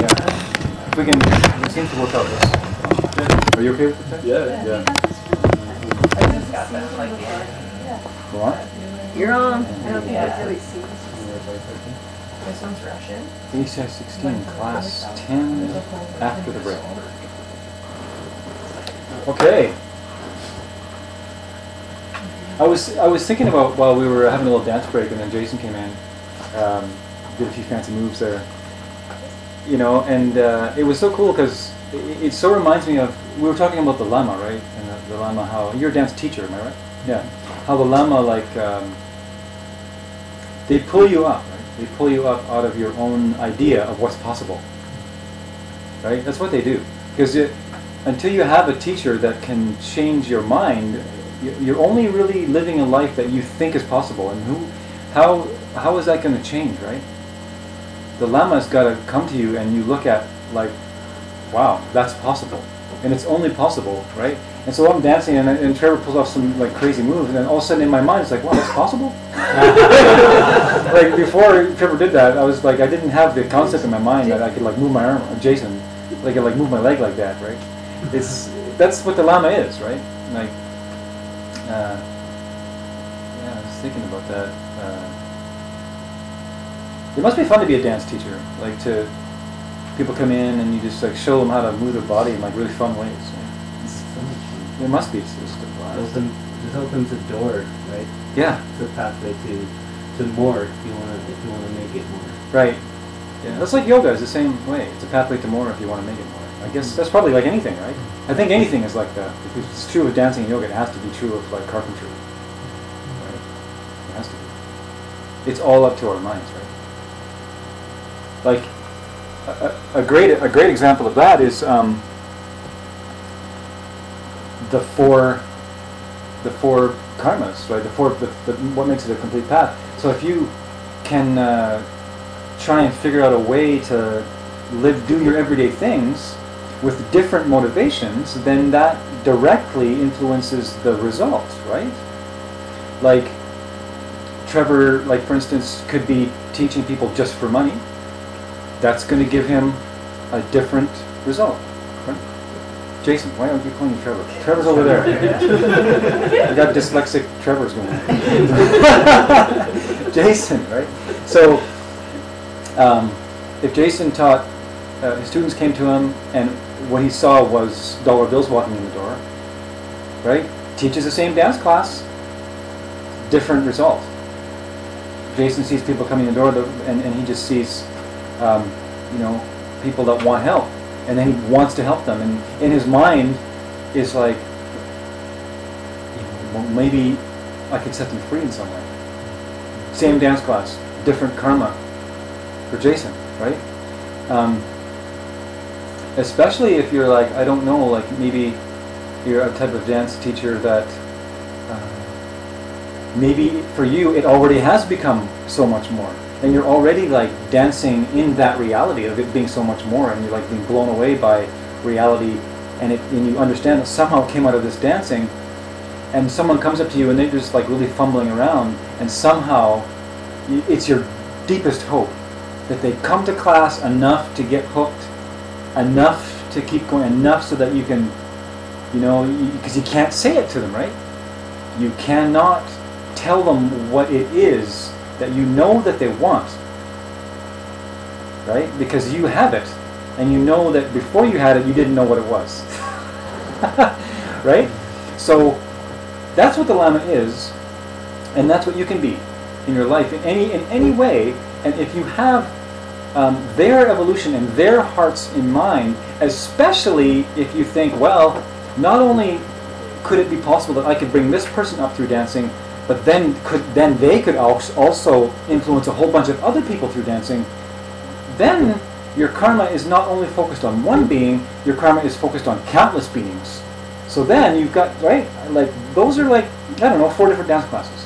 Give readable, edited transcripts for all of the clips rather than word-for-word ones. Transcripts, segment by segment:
If we can, it seems to work out this. Are you okay with that? Yeah. I just got that, like, Go on. you're on. This one's Russian. ACI 16, class 10, after the break. Okay. I was thinking about while we were having a little dance break, and then Jason came in, did a few fancy moves there, you know, and it was so cool because it so reminds me of, we were talking about the lama, right? And the lama, how you're a dance teacher, am I right? Yeah. How the lama, like, they pull you up, right? They pull you up out of your own idea of what's possible, right? That's what they do. Because until you have a teacher that can change your mind, you're only really living a life that you think is possible. And how is that going to change, right? The lama's got to come to you and you look at, like, wow, that's possible. And it's only possible, right? And so I'm dancing and Trevor pulls off some like crazy moves, and then all of a sudden in my mind it's like, wow, that's possible? Like before Trevor did that, I was like, I didn't have the concept in my mind that I could like move my arm, or Jason, like move my leg like that, right? That's what the lama is, right? Like, yeah, I was thinking about that. It must be fun to be a dance teacher, like to people come in and you just like show them how to move their body in like really fun ways. Right? It must be. It's just a blast. This opens a door, right? Yeah. It's a pathway to more if you want to make it more. Right. Yeah. That's like yoga is the same way. It's a pathway to more if you want to make it more. I guess that's probably like anything, right? I think anything is like that. If it's true of dancing and yoga, it has to be true of like carpentry. Right? It has to be. It's all up to our minds, right? Like a great example of that is the four karmas, right? What makes it a complete path. So if you can try and figure out a way to do your everyday things with different motivations, then that directly influences the result, right? Like Trevor, like for instance, could be teaching people just for money. That's going to give him a different result. Right? Jason, why don't you call me Trevor? Trevor's over there. I got dyslexic Trevor's going on. Jason, right? So, if Jason taught, his students came to him and what he saw was dollar bills walking in the door, right? Teaches the same dance class, different result. Jason sees people coming in the door and he just sees people that want help, and then he wants to help them, and in his mind is like, well, maybe I could set them free in some way. Same dance class, different karma for Jason, right? Especially if you're like, I don't know, like maybe you're a type of dance teacher that maybe for you it already has become so much more. And you're already like dancing in that reality of it being so much more, and you're like being blown away by reality, and you understand that somehow it came out of this dancing, and someone comes up to you and they're just like really fumbling around, and somehow it's your deepest hope that they come to class enough to get hooked, enough to keep going, enough so that you can, because you can't say it to them, right? You cannot tell them what it is that you know that they want, right? Because you have it, and you know that before you had it, you didn't know what it was, right? So that's what the Lama is, and that's what you can be in your life in any way. And if you have their evolution and their hearts in mind, especially if you think, well, not only could it be possible that I could bring this person up through dancing, but then they could also influence a whole bunch of other people through dancing, then your karma is not only focused on one being, your karma is focused on countless beings. So then you've got, right, like those are like, I don't know, 4 different dance classes.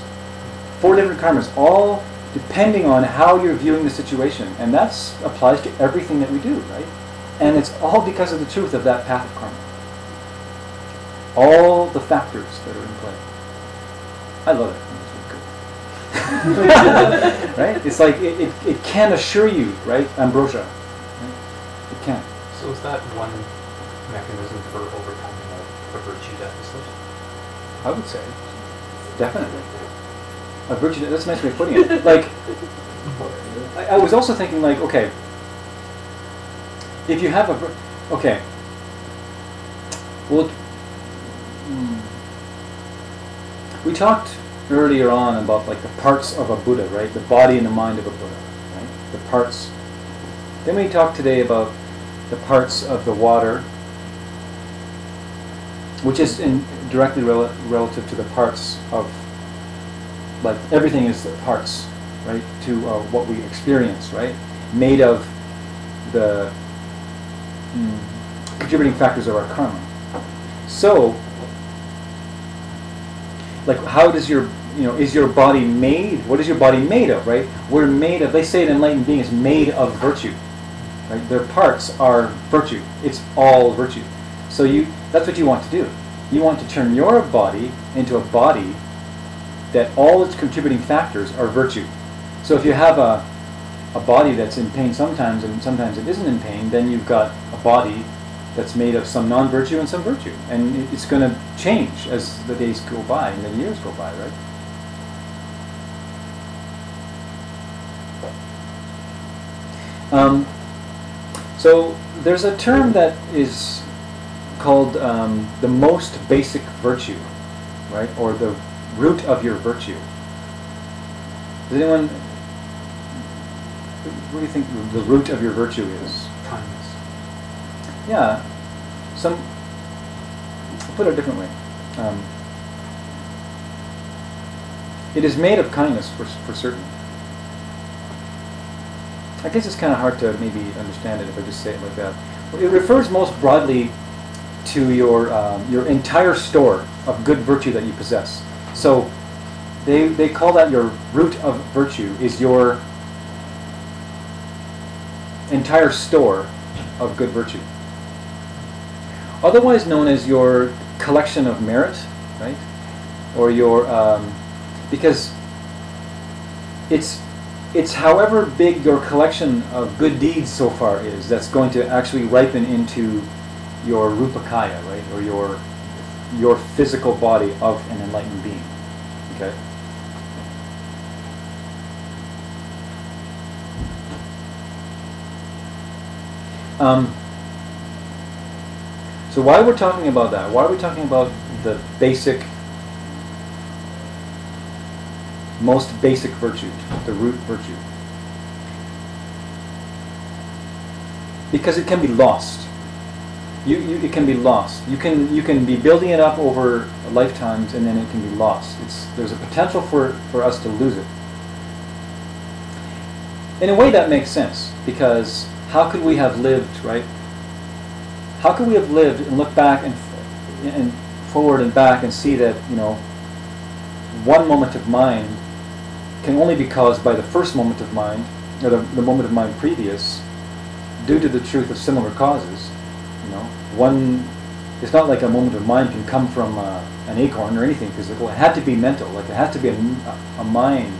4 different karmas, all depending on how you're viewing the situation. And that applies to everything that we do, right? And it's all because of the truth of that path of karma. All the factors that are in play. I love it. It's really good. Right? It's like it can assure you, right? Ambrosia. Right? It can. So is that one mechanism for overcoming a virtue deficit? I would say, definitely. A virtue. That's a nice way of putting it. Like, I was also thinking, like, okay, if you have okay, well, we talked earlier on about like the parts of a Buddha, right? The body and the mind of a Buddha, right? The parts. Then we talked today about the parts of the water, which is directly relative to the parts of, like, everything is the parts, right, to what we experience, right, made of the contributing factors of our karma. So, like, how does your, is your body made, what is your body made of, right? We're made of, they say an enlightened being is made of virtue, right? Their parts are virtue. It's all virtue. So that's what you want to do. You want to turn your body into a body that all its contributing factors are virtue. So if you have a body that's in pain sometimes and sometimes it isn't in pain, then you've got a body that's made of some non-virtue and some virtue. And it's going to change as the days go by and the years go by, right? So there's a term that is called the most basic virtue, right? Or the root of your virtue. Does anyone, what do you think the root of your virtue is? Kindness. Yeah. I'll put it a different way. It is made of kindness for certain. I guess it's kind of hard to maybe understand it if I just say it like that. It refers most broadly to your entire store of good virtue that you possess. So they call that your root of virtue is your entire store of good virtue. Otherwise known as your collection of merit, right? Or your because it's however big your collection of good deeds so far is that's going to actually ripen into your rupakaya, right? Or your physical body of an enlightened being. Okay? So why we're talking about that? Why are we talking about the most basic virtue, the root virtue? Because it can be lost. It can be lost. You can be building it up over lifetimes, and then it can be lost. There's a potential for us to lose it. In a way, that makes sense, because how could we have lived, right? How could we have lived and look back and forward and back and see that, one moment of mind can only be caused by the first moment of mind, or the moment of mind previous, due to the truth of similar causes. It's not like a moment of mind can come from an acorn or anything physical. It had to be mental. Like, it has to be a mind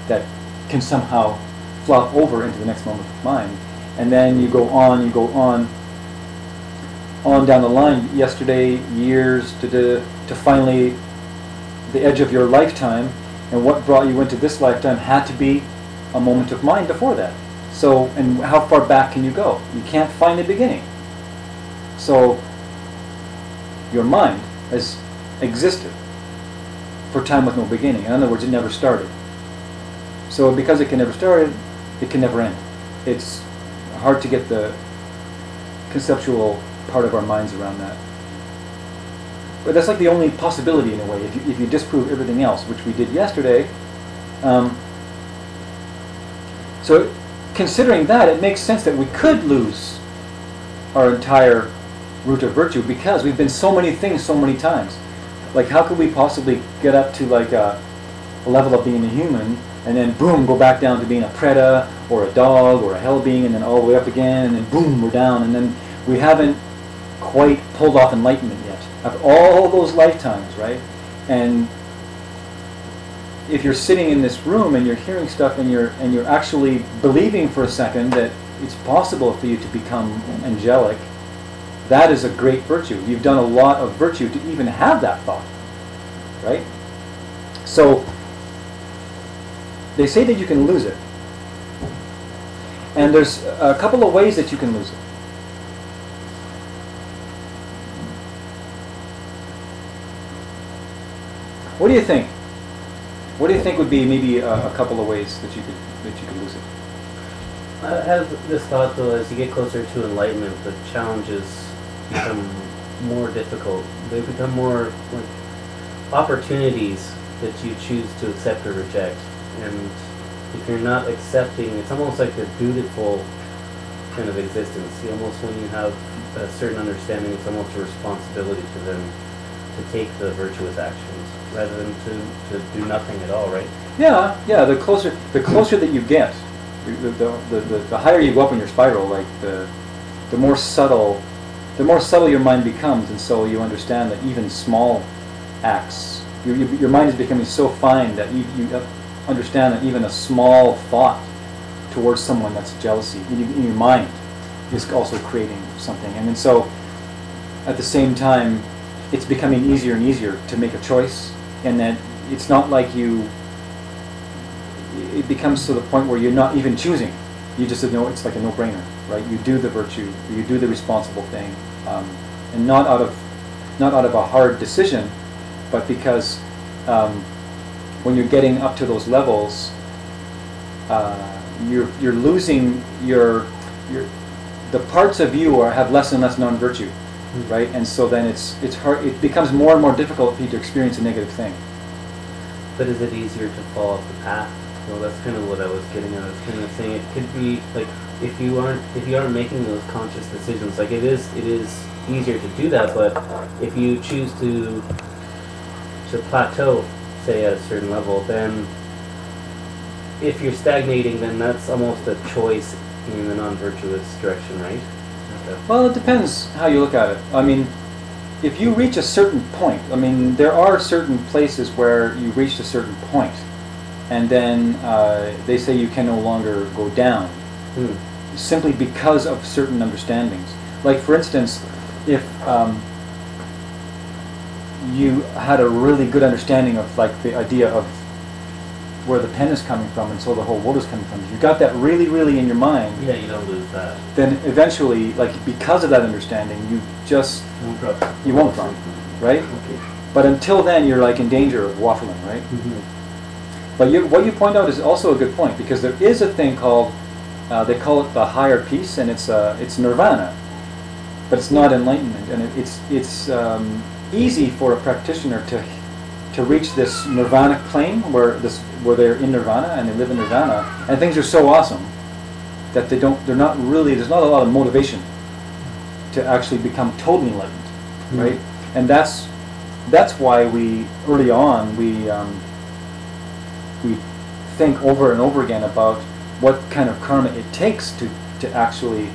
that can somehow flop over into the next moment of mind. And then you go on down the line, yesterday, years, to finally the edge of your lifetime, and what brought you into this lifetime had to be a moment of mind before that. So, and how far back can you go? You can't find the beginning. So, your mind has existed for time with no beginning. In other words, it never started. So, because it can never start, it can never end. It's hard to get the conceptual part of our minds around that. But that's like the only possibility in a way, if you disprove everything else, which we did yesterday. So considering that, it makes sense that we could lose our entire root of virtue because we've been so many things so many times. Like, how could we possibly get up to like a level of being a human and then boom, go back down to being a preda or a dog or a hell being, and then all the way up again, and then boom, we're down, and then we haven't quite pulled off enlightenment yet. Of all those lifetimes, right? And if you're sitting in this room and you're hearing stuff and you're actually believing for a second that it's possible for you to become angelic, that is a great virtue. You've done a lot of virtue to even have that thought, right? So they say that you can lose it. And there's a couple of ways that you can lose it. What do you think? What do you think would be maybe a couple of ways that you could lose it? I have this thought though, as you get closer to enlightenment, the challenges become more difficult. They become more like opportunities that you choose to accept or reject. And if you're not accepting, it's almost like a dutiful kind of existence. You almost, when you have a certain understanding, it's almost a responsibility to them to take the virtuous actions rather than to do nothing at all, right? Yeah. The closer that you get, the higher you go up in your spiral, like the more subtle your mind becomes, and so you understand that even small acts, your mind is becoming so fine that you understand that even a small thought towards someone that's jealousy in your mind is also creating something. And then so at the same time, it's becoming easier and easier to make a choice, and that it's not like it becomes to the point where you're not even choosing. You just know it's like a no-brainer, right? You do the virtue, you do the responsible thing, and not out of a hard decision, but because when you're getting up to those levels, you're losing the parts of you have less and less non-virtue, right? And so then it's hard. It becomes more and more difficult for you to experience a negative thing. But is it easier to fall off the path? Well, that's kind of what I was getting at. I was kind of saying it could be like if you aren't making those conscious decisions, like it is easier to do that. But if you choose to plateau, say at a certain level, then if you're stagnating, then that's almost a choice in the non-virtuous direction, right? Okay. Well, it depends how you look at it. I mean, if you reach a certain point, I mean, there are certain places where you reached a certain point, and then they say you can no longer go down, simply because of certain understandings. Like, for instance, if you had a really good understanding of like the idea of where the pen is coming from, and so the whole world is coming from. If you got that really, really in your mind, Yeah, you don't lose that. then eventually, like because of that understanding, you won't drop, right? Okay. But until then, you're like in danger of waffling, right? But what you point out is also a good point, because there is a thing called they call it the higher peace, and it's nirvana, but it's not enlightenment, and it's easy for a practitioner to reach this nirvana plane where they're in nirvana and they live in nirvana, and things are so awesome that there's not a lot of motivation to actually become totally enlightened, right? And that's why we early on we think over and over again about what kind of karma it takes to actually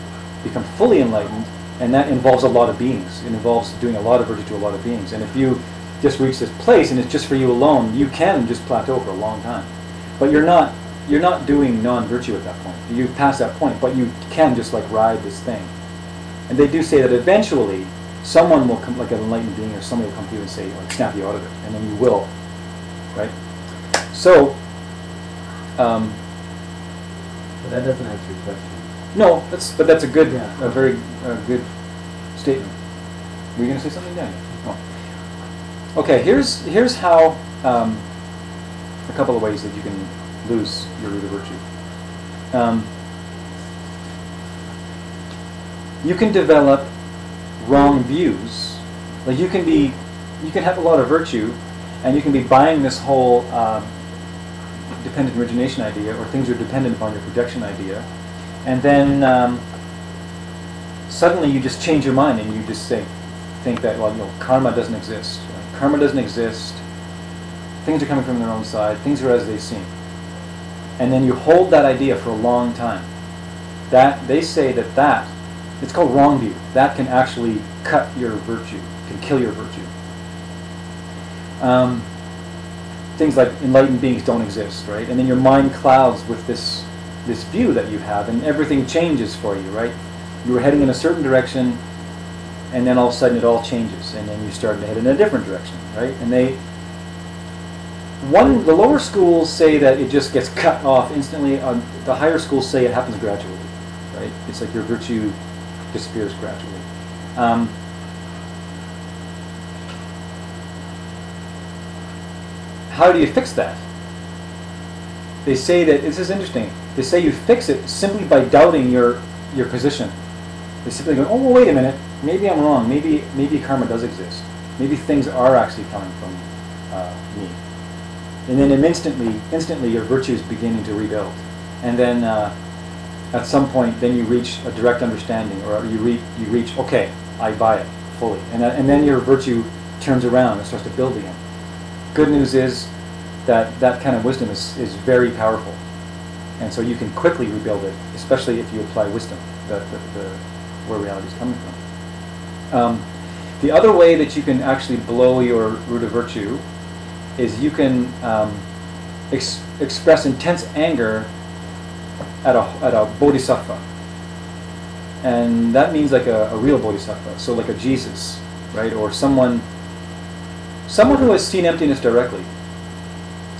become fully enlightened, and that involves a lot of beings. It involves doing a lot of virtue to a lot of beings, and if you just reach this place and it's just for you alone, you can just plateau for a long time. But you're not doing non-virtue at that point. You've passed that point, but you can just like ride this thing. And they do say that eventually someone will come, like an enlightened being or somebody will come to you and say, like, snap you out of it, and then you will, right? So, But that doesn't answer your question. no, that's a good, Yeah. a very good statement. Were you going to say something, Dan? No. Okay, here's how a couple of ways that you can lose your root of virtue. You can develop wrong views. Like you can have a lot of virtue, and you can be buying this whole dependent origination idea, or things are dependent upon your projection idea, and then suddenly you just change your mind and you just think that, well, karma doesn't exist. Right? Karma doesn't exist. Things are coming from their own side. Things are as they seem. And then you hold that idea for a long time. That they say that it's called wrong view. That can actually cut your virtue, can kill your virtue. Things like enlightened beings don't exist, right? And then your mind clouds with this this view that you have, and everything changes for you, right? You were heading in a certain direction, and then all of a sudden it all changes, and then you start to head in a different direction, right? And the lower schools say that it just gets cut off instantly. The higher schools say it happens gradually, right? It's like your virtue disappears gradually. How do you fix that? They say that, this is interesting, they say you fix it simply by doubting your position. They simply go, oh, well, wait a minute, maybe I'm wrong, maybe karma does exist. Maybe things are actually coming from me. And then instantly your virtue is beginning to rebuild. And then at some point, then you reach a direct understanding, or you reach, okay, I buy it fully. And then your virtue turns around and starts to build again. Good news is that that kind of wisdom is very powerful. And so you can quickly rebuild it, especially if you apply wisdom, where reality is coming from. The other way that you can actually blow your root of virtue is you can express intense anger at a bodhisattva. And that means like a real bodhisattva, so like a Jesus, right? Or someone who has seen emptiness directly.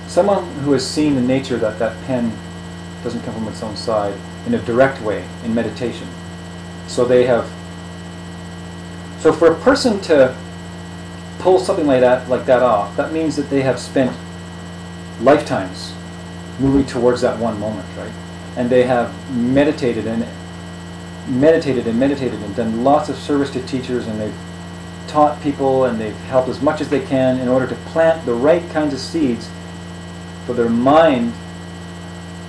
Someone who has seen the nature that pen doesn't come from its own side in a direct way, in meditation. So for a person to pull something like that off, that means that they have spent lifetimes moving towards that one moment, right? And they have meditated and done lots of service to teachers, and they've taught people, and they've helped as much as they can in order to plant the right kinds of seeds for their mind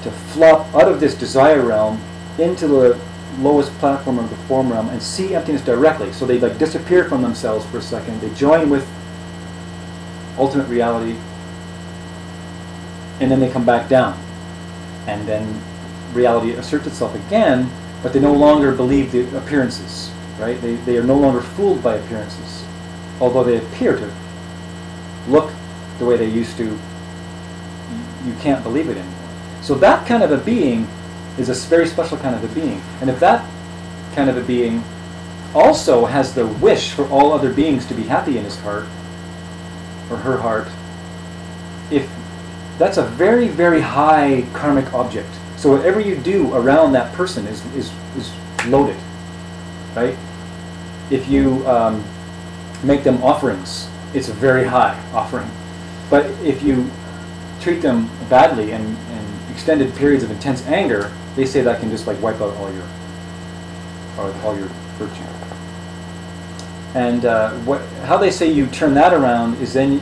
to flop out of this desire realm into the lowest platform of the form realm and see emptiness directly. So they like disappear from themselves for a second, they join with ultimate reality, and then they come back down, and then reality asserts itself again, but they no longer believe the appearances, right? They are no longer fooled by appearances, although they appear to look the way they used to. You can't believe it anymore. So that kind of a being is a very special kind of a being. And if that kind of a being also has the wish for all other beings to be happy in his heart, or her heart, if that's a very, very high karmic object. So whatever you do around that person is loaded, right? If you make them offerings, it's a very high offering. But if you treat them badly and extended periods of intense anger, they say that can just like wipe out all your virtue. And how they say you turn that around is then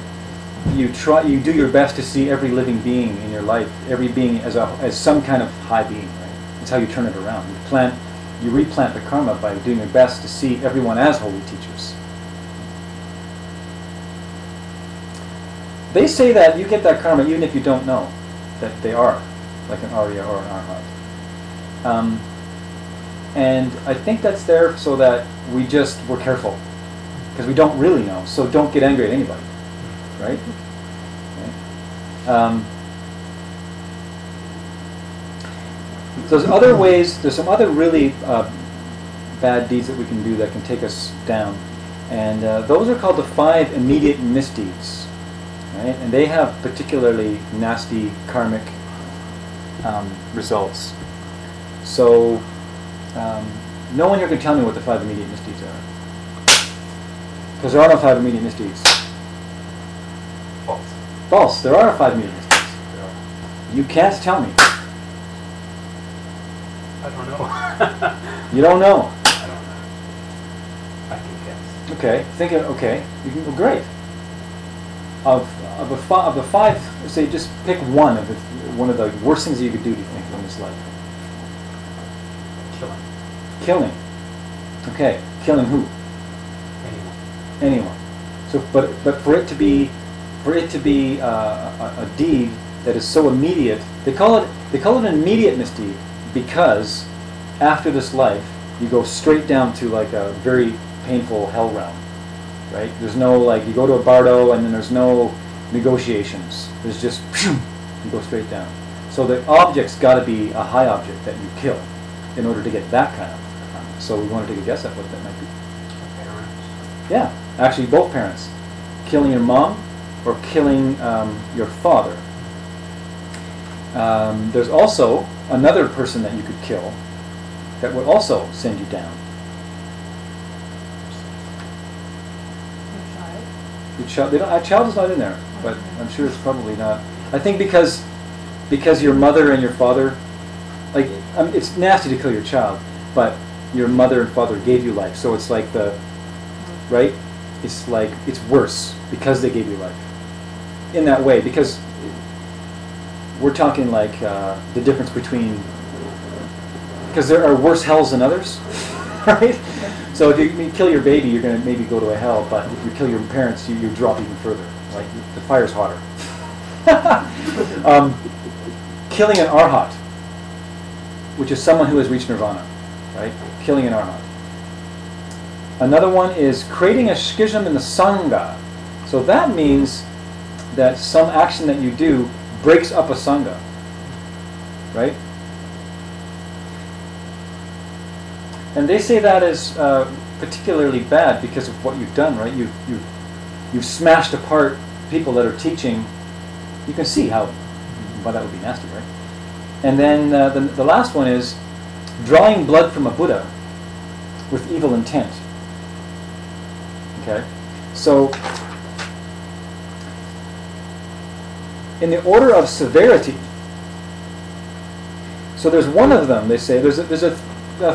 you do your best to see every living being in your life, every being as some kind of high being, right? That's how you turn it around. You replant the karma by doing your best to see everyone as holy teachers. They say that you get that karma even if you don't know that they are, like an Arya or an Arhat. And I think that's there so that we're careful, because we don't really know. So don't get angry at anybody, right? There's other ways. There's some other really bad deeds that we can do that can take us down, and those are called the 5 immediate misdeeds. Right? And they have particularly nasty karmic results. So no one here can tell me what the 5 immediate misdeeds are, because there are no 5 immediate misdeeds. False. False. There are 5 immediate misdeeds. You can't tell me. I don't know. You don't know. I don't know. I can guess. Okay. Okay. You can. Well, great. Of the 5, say just pick one of the worst things that you could do. Do you think in this life? Killing. Killing. Okay. Killing who? Anyone. So, but for it to be a deed that is so immediate, they call it an immediate misdeed, because after this life you go straight down to like a very painful hell realm, right? There's no like you go to a bardo and then there's no negotiations. There's just you go straight down. So the object's got to be a high object that you kill in order to get that kind of karma. So we want to take a guess at what that might be. Parents. Yeah, actually both parents. Killing your mom or killing your father. There's also another person that you could kill that would also send you down. Your child. Child is not in there, but I'm sure it's probably not. I think because your mother and your father, like, it's nasty to kill your child, but your mother and father gave you life, so it's like right? It's like, it's worse because they gave you life. In that way, because we're talking like the difference between, because there are worse hells than others, right? So if you kill your baby, you're going to maybe go to a hell, but if you kill your parents, you drop even further. Like, the fire's hotter. Killing an arhat, which is someone who has reached nirvana, right? Killing an arhat. Another one is creating a schism in the sangha. So that means that some action that you do breaks up a sangha, right? And they say that is particularly bad because of what you've done, right? You've smashed apart people that are teaching. You can see how, well, that would be nasty, right? And then the last one is drawing blood from a Buddha with evil intent. Okay, so in the order of severity, so there's one of them. They say there's a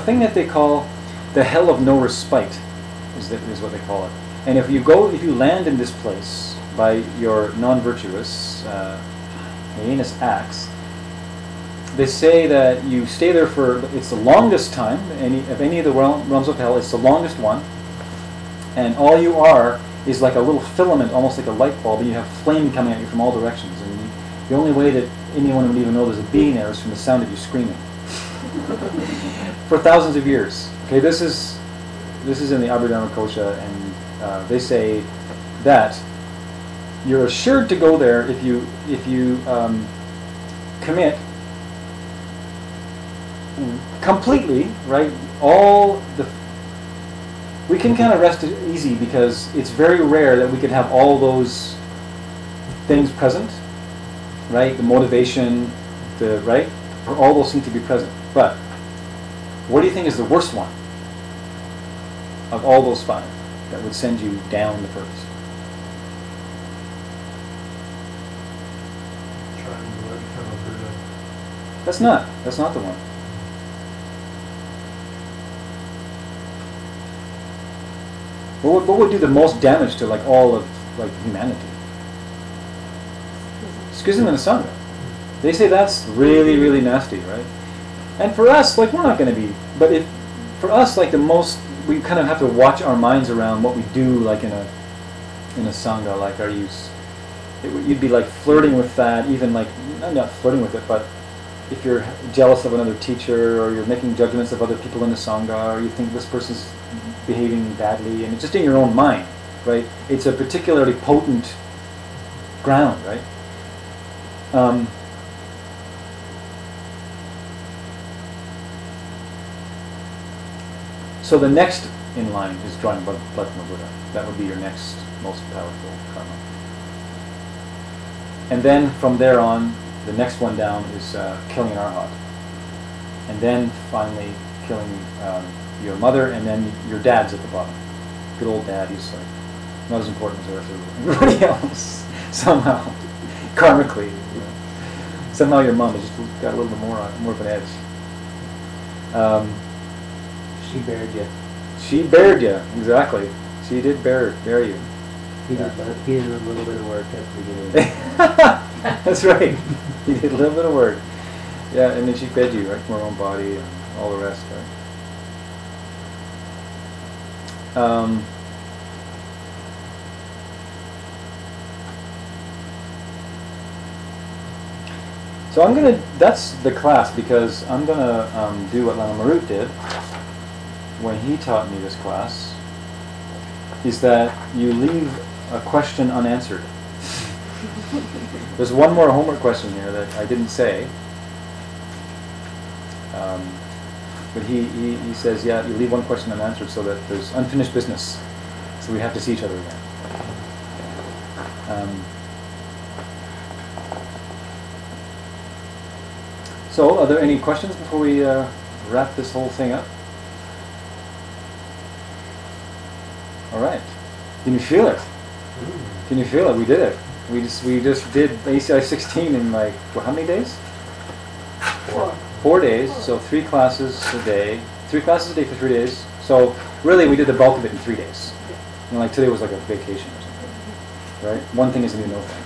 thing that they call the hell of no respite, is what they call it. And if you land in this place by your non-virtuous, heinous acts, they say that you stay there it's the longest time. Of any of the realms of hell, it's the longest one. And all you are is like a little filament, almost like a light bulb, and you have flame coming at you from all directions. And the only way that anyone would even know there's a being there is from the sound of you screaming. For thousands of years. Okay, this is in the Abhidharma Kosha, and they say that you're assured to go there if you commit completely, right? We can kind of rest easy because it's very rare that we can have all those things present, right? The motivation, right? All those seem to be present. But what do you think is the worst one of all those five that would send you down the furthest? Trying to become a Buddha. That's not the one. What would do the most damage to like all of like humanity? Schism in the Sangha. They say that's really, really nasty, right? And for us, like, we're not going to be, but for us, like, the most, we kind of have to watch our minds around what we do, like in a Sangha. Like, you'd be like flirting with that, even like, not flirting with it, but if you're jealous of another teacher, or you're making judgments of other people in the Sangha, or you think this person's behaving badly, and it's just in your own mind, right? It's a particularly potent ground, right? So the next in line is drawing blood from a Buddha. That would be your next most powerful karma. And then from there on, the next one down is killing an arhat. And then finally killing your mother, and then your dad's at the bottom. Good old dad, he's like not as important as the rest of everybody else, somehow, karmically. You know. Somehow your mom has just got a little bit more of an edge. She bared you. She bared you, exactly. She did bear you. He did a little bit of work at the beginning. That's right. He did a little bit of work. Yeah, and then she fed you, right, from her own body and all the rest, right? So that's the class, because I'm going to do what Lama Marut did when he taught me this class, is that you leave a question unanswered. There's one more homework question here that I didn't say, But he says, yeah, you leave one question unanswered so that there's unfinished business. So we have to see each other again. So, are there any questions before we wrap this whole thing up? All right. Can you feel it? Can you feel it? We did it. We just did ACI 16 in like how many days? 4 days. So 3 classes a day. 3 classes a day for 3 days. So really, we did the bulk of it in 3 days. You know, like today was like a vacation or something, right? One thing is a new no thing.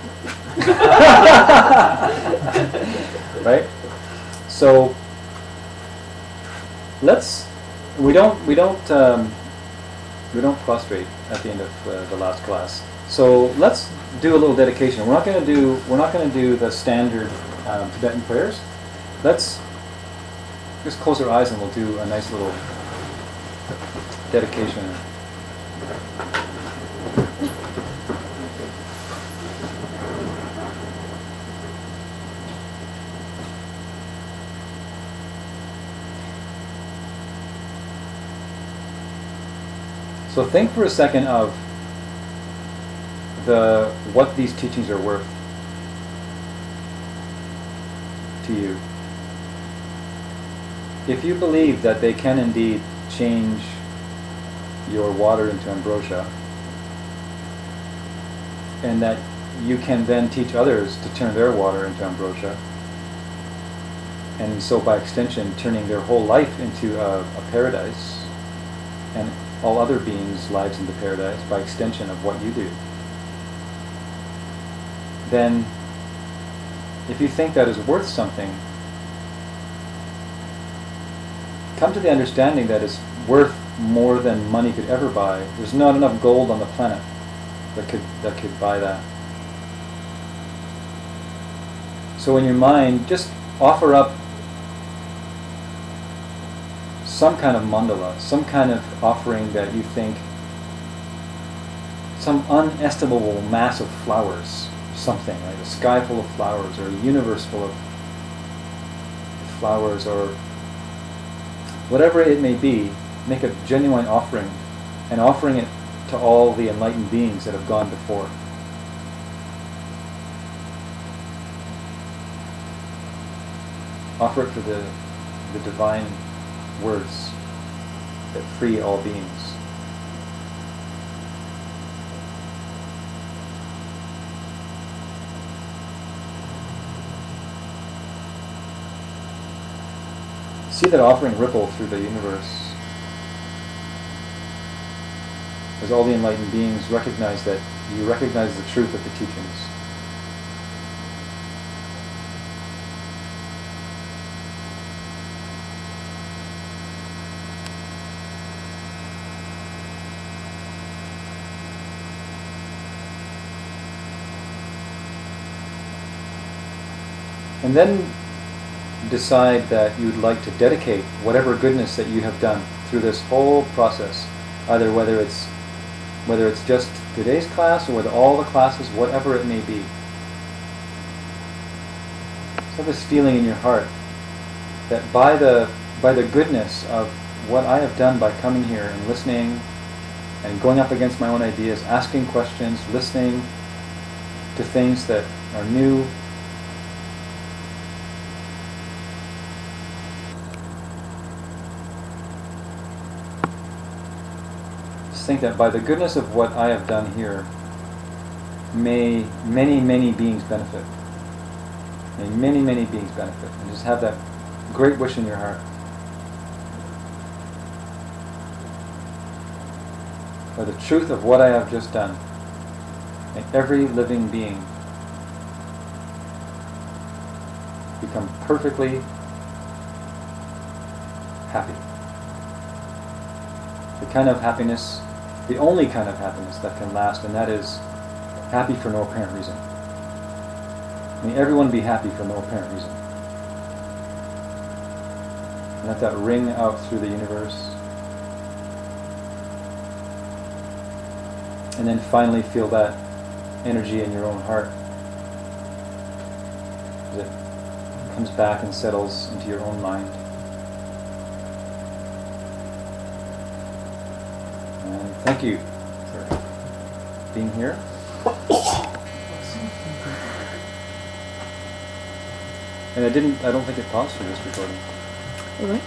Right? So we don't prostrate at the end of the last class. So let's do a little dedication. We're not going to do the standard Tibetan prayers. Let's just close our eyes and we'll do a nice little dedication. So think for a second of what these teachings are worth to you. If you believe that they can indeed change your water into ambrosia, and that you can then teach others to turn their water into ambrosia, and so by extension turning their whole life into a paradise, and all other beings' lives into paradise by extension of what you do, then if you think that is worth something, come to the understanding that it's worth more than money could ever buy. There's not enough gold on the planet that could buy that. So in your mind, just offer up some kind of mandala, some kind of offering that you think, some unestimable mass of flowers, something, like a sky full of flowers, or a universe full of flowers, or whatever it may be. Make a genuine offering, and offering it to all the enlightened beings that have gone before. Offer it for the divine words that free all beings. See that offering ripple through the universe as all the enlightened beings recognize that you recognize the truth of the teachings. And then decide that you'd like to dedicate whatever goodness that you have done through this whole process, either whether it's just today's class or whether all the classes, whatever it may be. Just have this feeling in your heart that by the goodness of what I have done by coming here and listening and going up against my own ideas, asking questions, listening to things that are new, think that by the goodness of what I have done here, may many, many beings benefit. May many, many beings benefit. And just have that great wish in your heart. By the truth of what I have just done, may every living being become perfectly happy. The kind of happiness, the only kind of happiness that can last, and that is happy for no apparent reason. May everyone be happy for no apparent reason. And let that ring out through the universe. And then finally feel that energy in your own heart as it comes back and settles into your own mind. And thank you for being here. And I don't think it paused for this recording. What?